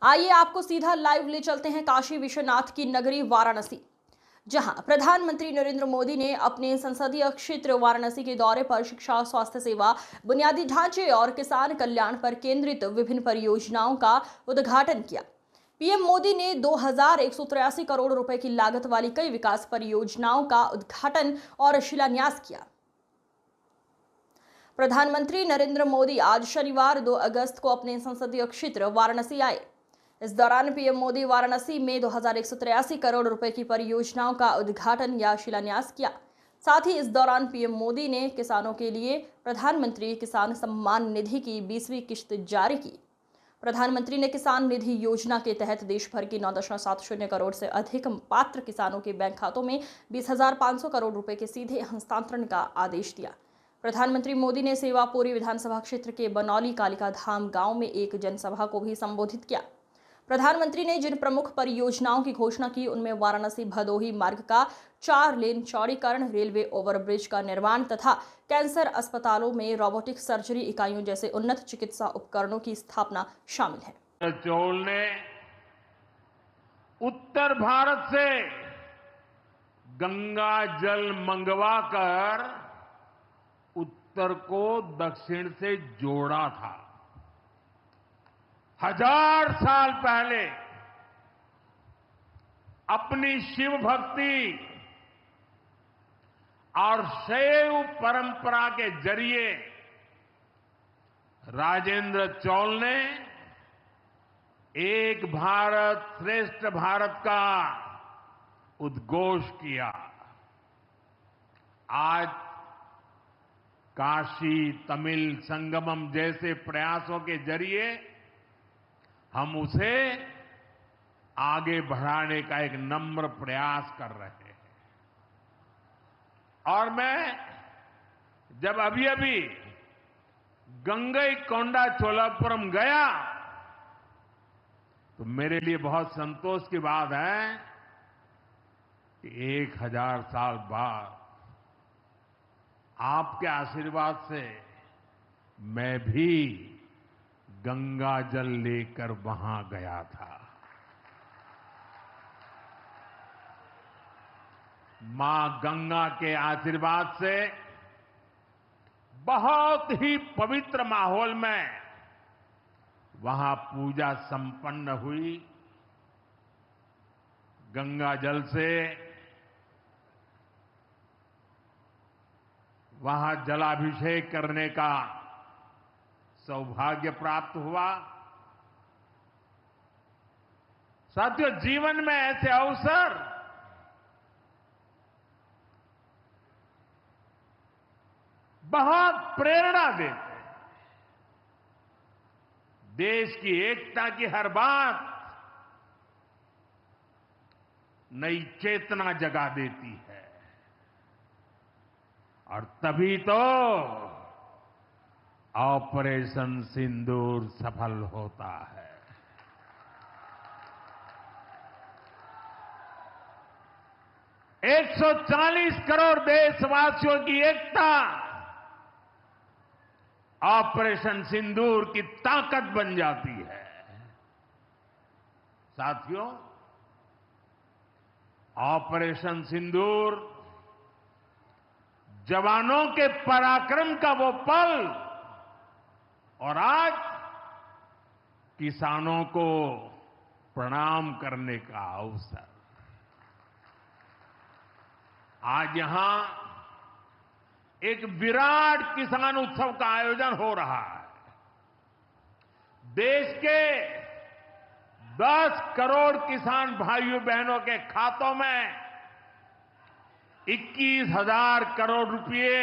आइए आपको सीधा लाइव ले चलते हैं काशी विश्वनाथ की नगरी वाराणसी, जहां प्रधानमंत्री नरेंद्र मोदी ने अपने संसदीय क्षेत्र वाराणसी के दौरे पर शिक्षा, स्वास्थ्य सेवा, बुनियादी ढांचे और किसान कल्याण पर केंद्रित विभिन्न परियोजनाओं का उद्घाटन किया। पीएम मोदी ने 2183 करोड़ रुपए की लागत वाली कई विकास परियोजनाओं का उद्घाटन और शिलान्यास किया। प्रधानमंत्री नरेंद्र मोदी आज शनिवार 2 अगस्त को अपने संसदीय क्षेत्र वाराणसी आए। इस दौरान पीएम मोदी वाराणसी में 2183 करोड़ रुपए की परियोजनाओं का उद्घाटन या शिलान्यास किया। साथ ही इस दौरान पीएम मोदी ने किसानों के लिए प्रधानमंत्री किसान सम्मान निधि की 20वीं किश्त जारी की। प्रधानमंत्री ने किसान निधि योजना के तहत देश भर के 9.70 करोड़ से अधिक पात्र किसानों के बैंक खातों में 20,500 करोड़ रुपए के सीधे हस्तांतरण का आदेश दिया। प्रधानमंत्री मोदी ने सेवापुरी विधानसभा क्षेत्र के बनौली कालिका धाम गांव में एक जनसभा को भी संबोधित किया। प्रधानमंत्री ने जिन प्रमुख परियोजनाओं की घोषणा की, उनमें वाराणसी भदोही मार्ग का 4 लेन चौड़ीकरण, रेलवे ओवरब्रिज का निर्माण तथा कैंसर अस्पतालों में रोबोटिक सर्जरी इकाइयों जैसे उन्नत चिकित्सा उपकरणों की स्थापना शामिल है। चौल ने उत्तर भारत से गंगा जल मंगवाकर उत्तर को दक्षिण से जोड़ा था। 1000 साल पहले अपनी शिव भक्ति और शैव परंपरा के जरिए राजेंद्र चोल ने एक भारत श्रेष्ठ भारत का उद्घोष किया। आज काशी तमिल संगमम जैसे प्रयासों के जरिए हम उसे आगे बढ़ाने का एक नम्र प्रयास कर रहे हैं। और मैं जब अभी गंगईकोंडा चोलापुरम गया तो मेरे लिए बहुत संतोष की बात है कि 1000 साल बाद आपके आशीर्वाद से मैं भी गंगा जल लेकर वहां गया था। मां गंगा के आशीर्वाद से बहुत ही पवित्र माहौल में वहां पूजा संपन्न हुई। गंगा जल से वहां जलाभिषेक करने का सौभाग्य प्राप्त हुआ। साथियों, जीवन में ऐसे अवसर बहुत प्रेरणा देते हैं। देश की एकता की हर बात नई चेतना जगा देती है और तभी तो ऑपरेशन सिंदूर सफल होता है। एक 140 करोड़ देशवासियों की एकता ऑपरेशन सिंदूर की ताकत बन जाती है। साथियों, ऑपरेशन सिंदूर जवानों के पराक्रम का वो पल और आज किसानों को प्रणाम करने का अवसर। आज यहां एक विराट किसान उत्सव का आयोजन हो रहा है। देश के 10 करोड़ किसान भाइयों बहनों के खातों में 21,000 करोड़ रुपए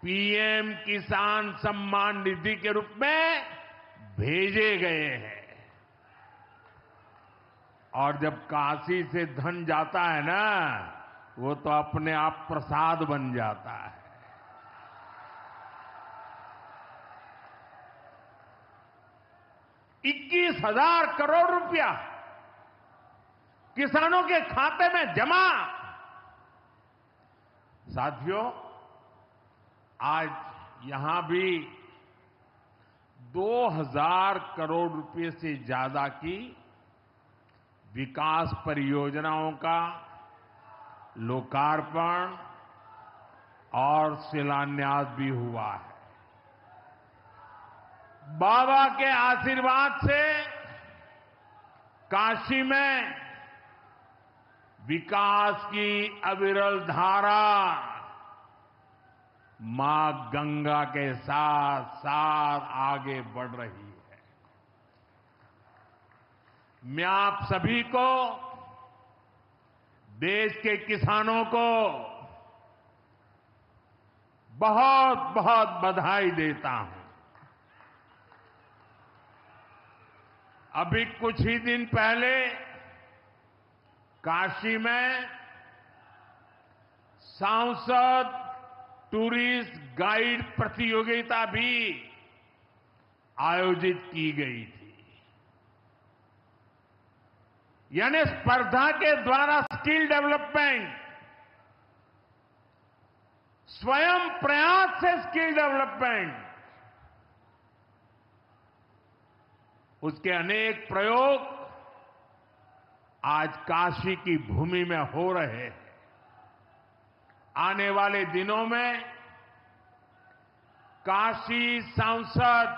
पीएम किसान सम्मान निधि के रूप में भेजे गए हैं। और जब काशी से धन जाता है ना, वो तो अपने आप प्रसाद बन जाता है। ₹21,000 करोड़ रुपया किसानों के खाते में जमा। साथियों, आज यहां भी 2000 करोड़ रुपए से ज्यादा की विकास परियोजनाओं का लोकार्पण और शिलान्यास भी हुआ है। बाबा के आशीर्वाद से काशी में विकास की अविरल धारा मां गंगा के साथ साथ आगे बढ़ रही है। मैं आप सभी को, देश के किसानों को बहुत बहुत बधाई देता हूं। अभी कुछ ही दिन पहले काशी में सांसद टूरिस्ट गाइड प्रतियोगिता भी आयोजित की गई थी। यानी स्पर्धा के द्वारा स्किल डेवलपमेंट, स्वयं प्रयास से स्किल डेवलपमेंट, उसके अनेक प्रयोग आज काशी की भूमि में हो रहे हैं। आने वाले दिनों में काशी सांसद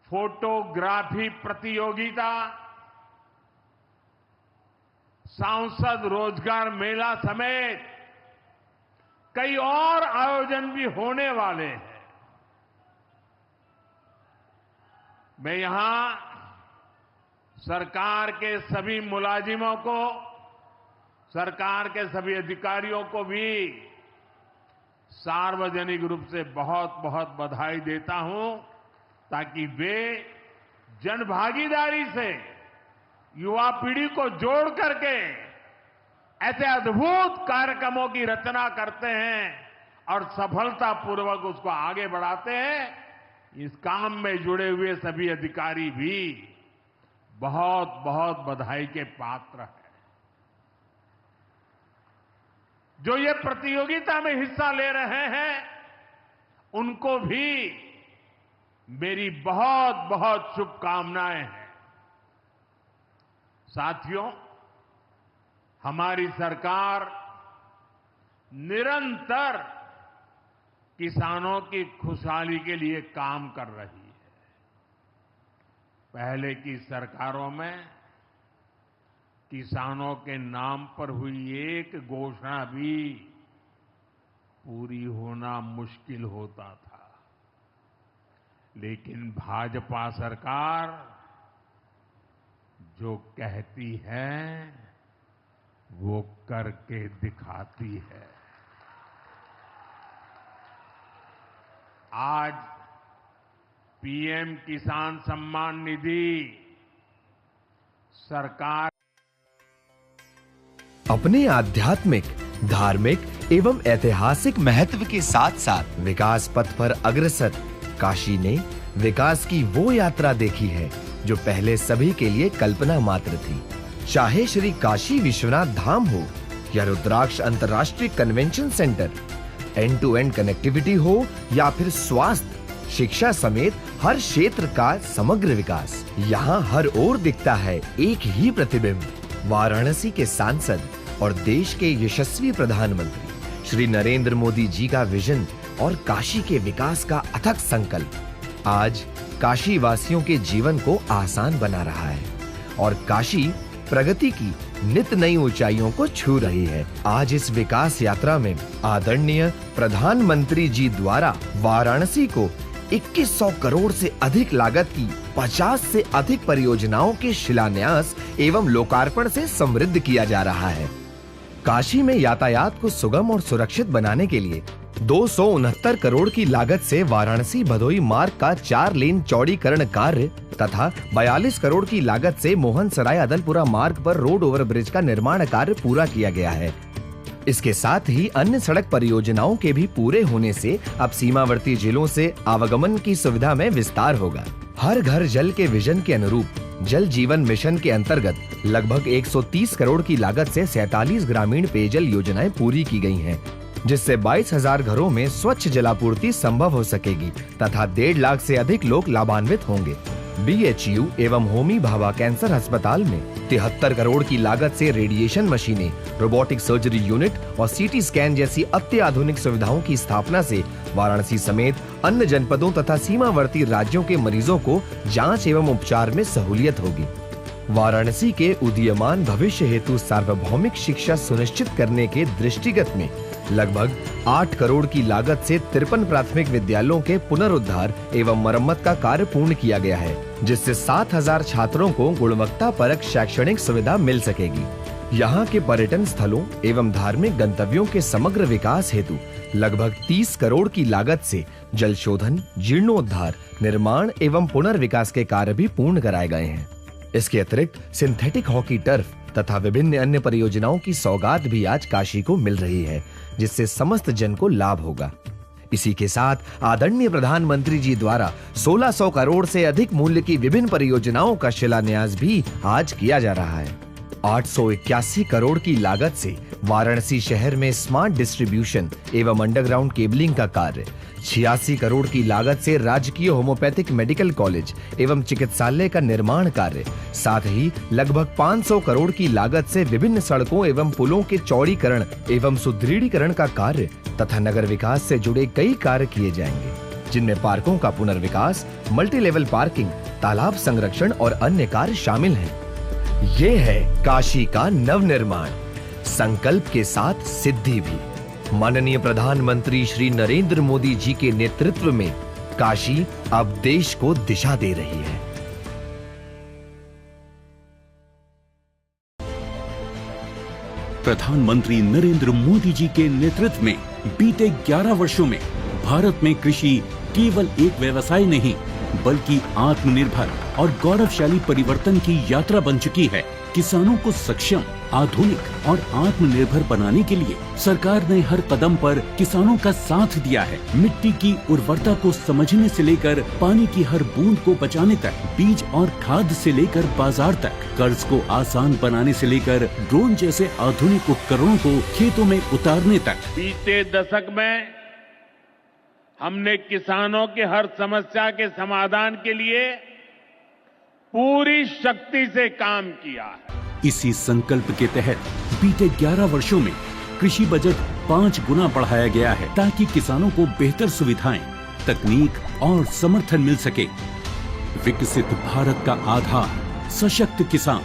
फोटोग्राफी प्रतियोगिता, सांसद रोजगार मेला समेत कई और आयोजन भी होने वाले हैं। मैं यहां सरकार के सभी मुलाजिमों को, सरकार के सभी अधिकारियों को भी सार्वजनिक रूप से बहुत बहुत बधाई देता हूं, ताकि वे जनभागीदारी से युवा पीढ़ी को जोड़ करके ऐसे अद्भुत कार्यक्रमों की रचना करते हैं और सफलतापूर्वक उसको आगे बढ़ाते हैं। इस काम में जुड़े हुए सभी अधिकारी भी बहुत बहुत बधाई के पात्र हैं। जो ये प्रतियोगिता में हिस्सा ले रहे हैं, उनको भी मेरी बहुत बहुत शुभकामनाएं हैं। साथियों, हमारी सरकार निरंतर किसानों की खुशहाली के लिए काम कर रही है। पहले की सरकारों में किसानों के नाम पर हुई एक घोषणा भी पूरी होना मुश्किल होता था, लेकिन भाजपा सरकार जो कहती है वो करके दिखाती है। आज पीएम किसान सम्मान निधि सरकार अपने आध्यात्मिक, धार्मिक एवं ऐतिहासिक महत्व के साथ साथ विकास पथ पर अग्रसर काशी ने विकास की वो यात्रा देखी है जो पहले सभी के लिए कल्पना मात्र थी। चाहे श्री काशी विश्वनाथ धाम हो या रुद्राक्ष अंतर्राष्ट्रीय convention centre, end to end connectivity हो या फिर स्वास्थ्य, शिक्षा समेत हर क्षेत्र का समग्र विकास, यहाँ हर ओर दिखता है एक ही प्रतिबिंब। वाराणसी के सांसद और देश के यशस्वी प्रधानमंत्री श्री नरेंद्र मोदी जी का विजन और काशी के विकास का अथक संकल्प आज काशी वासियों के जीवन को आसान बना रहा है और काशी प्रगति की नित नई ऊंचाइयों को छू रही है। आज इस विकास यात्रा में आदरणीय प्रधानमंत्री जी द्वारा वाराणसी को 2100 करोड़ से अधिक लागत की 50 से अधिक परियोजनाओं के शिलान्यास एवं लोकार्पण से समृद्ध किया जा रहा है। काशी में यातायात को सुगम और सुरक्षित बनाने के लिए 269 करोड़ की लागत से वाराणसी भदोई मार्ग का 4 लेन चौड़ीकरण कार्य तथा 42 करोड़ की लागत से मोहन सराय अदलपुरा मार्ग पर रोड ओवरब्रिज का निर्माण कार्य पूरा किया गया है। इसके साथ ही अन्य सड़क परियोजनाओं के भी पूरे होने से अब सीमावर्ती जिलों से आवागमन की सुविधा में विस्तार होगा। हर घर जल के विजन के अनुरूप जल जीवन मिशन के अंतर्गत लगभग 130 करोड़ की लागत से 47 ग्रामीण पेयजल योजनाएं पूरी की गई हैं। जिससे 22,000 घरों में स्वच्छ जलापूर्ति संभव हो सकेगी तथा 1.5 लाख से अधिक लोग लाभान्वित होंगे। BHU एवं होमी भाभा कैंसर अस्पताल में 73 करोड़ की लागत से रेडिएशन मशीनें, रोबोटिक सर्जरी यूनिट और CT स्कैन जैसी अत्याधुनिक सुविधाओं की स्थापना से वाराणसी समेत अन्य जनपदों तथा सीमावर्ती राज्यों के मरीजों को जांच एवं उपचार में सहूलियत होगी। वाराणसी के उदीयमान भविष्य हेतु सार्वभौमिक शिक्षा सुनिश्चित करने के दृष्टिगत में लगभग 8 करोड़ की लागत से 53 प्राथमिक विद्यालयों के पुनरुद्धार एवं मरम्मत का कार्य पूर्ण किया गया है, जिससे 7,000 छात्रों को गुणवत्ता परक शैक्षणिक सुविधा मिल सकेगी। यहाँ के पर्यटन स्थलों एवं धार्मिक गंतव्यों के समग्र विकास हेतु लगभग 30 करोड़ की लागत से जल शोधन, जीर्णोद्धार, निर्माण एवं पुनर्विकास के कार्य भी पूर्ण कराए गए हैं। इसके अतिरिक्त सिंथेटिक हॉकी टर्फ तथा विभिन्न अन्य परियोजनाओं की सौगात भी आज काशी को मिल रही है, जिससे समस्त जन को लाभ होगा। इसी के साथ आदरणीय प्रधानमंत्री जी द्वारा 1600 करोड़ से अधिक मूल्य की विभिन्न परियोजनाओं का शिलान्यास भी आज किया जा रहा है। 881 करोड़ की लागत से वाराणसी शहर में स्मार्ट डिस्ट्रीब्यूशन एवं अंडरग्राउंड केबलिंग का कार्य, 86 करोड़ की लागत से राजकीय होम्योपैथिक मेडिकल कॉलेज एवं चिकित्सालय का निर्माण कार्य, साथ ही लगभग 500 करोड़ की लागत से विभिन्न सड़कों एवं पुलों के चौड़ीकरण एवं सुदृढ़ीकरण का कार्य तथा नगर विकास से जुड़े कई कार्य किए जाएंगे, जिनमें पार्कों का पुनर्विकास, मल्टी लेवल पार्किंग, तालाब संरक्षण और अन्य कार्य शामिल हैं। ये है काशी का नवनिर्माण, संकल्प के साथ सिद्धि भी। माननीय प्रधानमंत्री श्री नरेंद्र मोदी जी के नेतृत्व में काशी अब देश को दिशा दे रही है। प्रधानमंत्री नरेंद्र मोदी जी के नेतृत्व में बीते 11 वर्षों में भारत में कृषि केवल एक व्यवसाय नहीं बल्कि आत्मनिर्भर और गौरवशाली परिवर्तन की यात्रा बन चुकी है। किसानों को सक्षम, आधुनिक और आत्मनिर्भर बनाने के लिए सरकार ने हर कदम पर किसानों का साथ दिया है। मिट्टी की उर्वरता को समझने से लेकर पानी की हर बूंद को बचाने तक, बीज और खाद से लेकर बाजार तक, कर्ज को आसान बनाने से लेकर ड्रोन जैसे आधुनिक उपकरणों को खेतों में उतारने तक। बीते दशक में हमने किसानों की हर समस्या के समाधान के लिए पूरी शक्ति से काम किया है। इसी संकल्प के तहत बीते 11 वर्षों में कृषि बजट 5 गुना बढ़ाया गया है ताकि किसानों को बेहतर सुविधाएं, तकनीक और समर्थन मिल सके। विकसित भारत का आधार सशक्त किसान,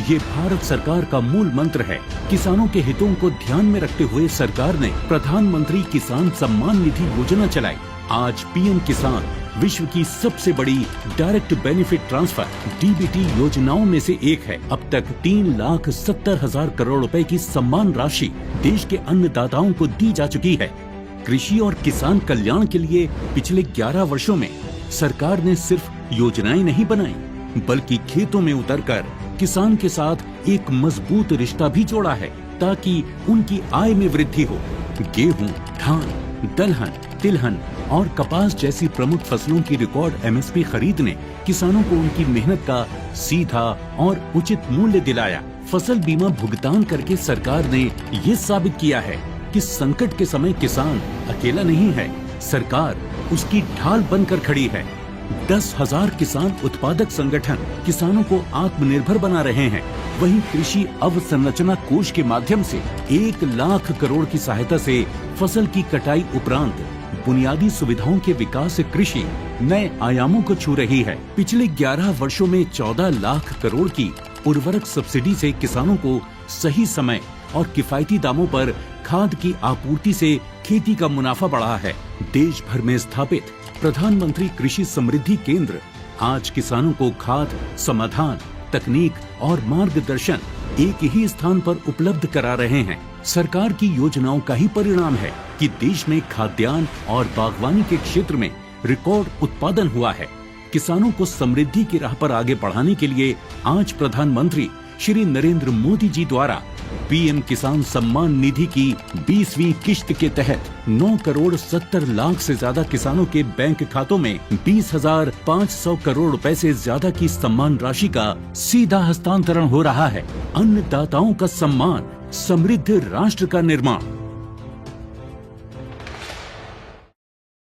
ये भारत सरकार का मूल मंत्र है। किसानों के हितों को ध्यान में रखते हुए सरकार ने प्रधानमंत्री किसान सम्मान निधि योजना चलाई। आज पीएम किसान विश्व की सबसे बड़ी डायरेक्ट बेनिफिट ट्रांसफर DBT योजनाओं में से एक है। अब तक 3,70,000 करोड़ रुपए की सम्मान राशि देश के अन्नदाताओं को दी जा चुकी है। कृषि और किसान कल्याण के लिए पिछले 11 वर्षों में सरकार ने सिर्फ योजनाएं नहीं बनाई बल्कि खेतों में उतरकर किसान के साथ एक मजबूत रिश्ता भी जोड़ा है ताकि उनकी आय में वृद्धि हो। गेहूं, धान, दलहन, तिलहन और कपास जैसी प्रमुख फसलों की रिकॉर्ड MSP खरीद ने किसानों को उनकी मेहनत का सीधा और उचित मूल्य दिलाया। फसल बीमा भुगतान करके सरकार ने ये साबित किया है कि संकट के समय किसान अकेला नहीं है, सरकार उसकी ढाल बनकर खड़ी है। 10,000 किसान उत्पादक संगठन किसानों को आत्मनिर्भर बना रहे हैं। वहीं कृषि अवसंरचना कोष के माध्यम से 1 लाख करोड़ की सहायता से फसल की कटाई उपरांत बुनियादी सुविधाओं के विकास से कृषि नए आयामों को छू रही है। पिछले 11 वर्षों में 14 लाख करोड़ की उर्वरक सब्सिडी से किसानों को सही समय और किफायती दामों पर खाद की आपूर्ति से खेती का मुनाफा बढ़ा है। देश भर में स्थापित प्रधानमंत्री कृषि समृद्धि केंद्र आज किसानों को खाद, समाधान, तकनीक और मार्गदर्शन एक ही स्थान पर उपलब्ध करा रहे हैं। सरकार की योजनाओं का ही परिणाम है कि देश में खाद्यान्न और बागवानी के क्षेत्र में रिकॉर्ड उत्पादन हुआ है। किसानों को समृद्धि की राह पर आगे बढ़ाने के लिए आज प्रधानमंत्री श्री नरेंद्र मोदी जी द्वारा पीएम किसान सम्मान निधि की 20वीं किश्त के तहत 9 करोड़ 70 लाख से ज्यादा किसानों के बैंक खातों में 20,500 करोड़ रुपए से ज्यादा की सम्मान राशि का सीधा हस्तांतरण हो रहा है। अन्नदाताओं का सम्मान, समृद्ध राष्ट्र का निर्माण।